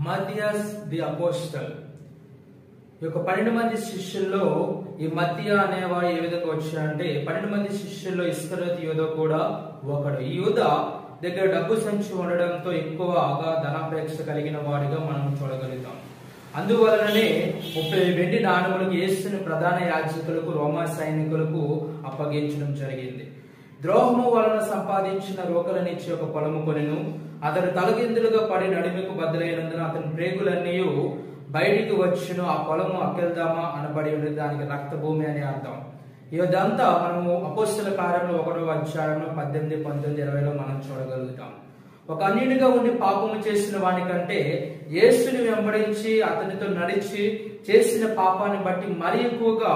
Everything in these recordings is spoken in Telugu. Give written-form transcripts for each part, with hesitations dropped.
మత్తియస్ ది అపోస్టల్. ఈ యొక్క 12 మంది శిష్యుల్లో ఈ మత్తియ అనేవాడు ఏ విధంగా వచ్చాడంటే 12 మంది శిష్యుల్లో ఇస్కరియోతు యూదా కూడా ఒకడు. ఈ యూదా దగ్గర డబ్బు సంచి ఉండడంతో ఎక్కువగా ధనాపేక్ష కలిగిన వాడిగా మనం చూడగలుగుతాం. అందువలననే 30 వెండి నాణములకు యేసుని ప్రధాన యాజకులకు రోమా సైనికులకు అప్పగించడం జరిగింది. ద్రోహము వలన సంపాదించిన రోకలనిచ్చి ఒక పొలము కొనెను. అతడు తలకిందులుగా పడి నడిమికు బద్దలైనందున అతని ప్రేగులన్నీ బయటికి వచ్చును. ఆ పొలము అకెల్దామా అనబడి ఉండేది. దానికి రక్తభూమి అని అర్థం. ఇదంతా మనము అపోస్తల కార్యంలో 1వ అధ్యాయంలో 18, 19, 20లో మనం చూడగలుగుతాం. ఒక అన్యునిగా ఉండి పాపము చేసిన వానికంటే యేసుని వెంబడించి అతనితో నడిచి చేసిన పాపాన్ని బట్టి మరి ఎక్కువగా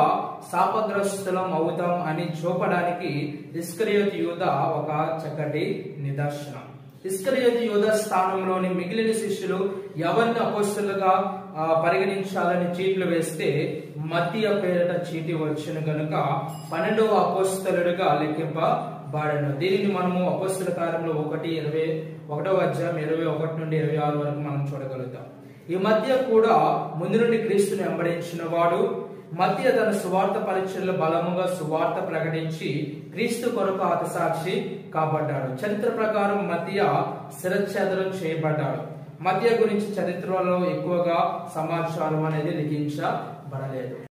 శాపగ్రస్తులం అవుతాం అని చూపడానికి ఇస్కరియోతు యూదా ఒక చక్కటి నిదర్శనం. ఇస్కరియోతు యూదా స్థానంలోని మిగిలిన శిష్యులు ఎవరిని అపోస్తలుగా పరిగణించాలని చీట్లు వేస్తే మత్తియ పేరిట చీటి వచ్చిన గనుక 12వ అపోస్తలుడిగా లెక్కింపబడను. దీనిని మనము అపోస్తల కార్యంలో 1వ అధ్యాయం 21 నుండి 26 వరకు మనం చూడగలుగుతాం. ఈ మధ్య కూడా ముందు నుండి క్రీస్తుని వెంబడించిన వాడు. మత్తియ తన సువార్త పరిచర్యలో బలముగా సువార్త ప్రకటించి క్రీస్తు కొరకు హతసాక్షి కాబడ్డాడు. చరిత్ర ప్రకారం మత్తియ శిరచ్ఛేదనం చేయబడ్డాడు. మత్తియ గురించి చరిత్రలో ఎక్కువగా సమాచారం అనేది లిఖించబడలేదు.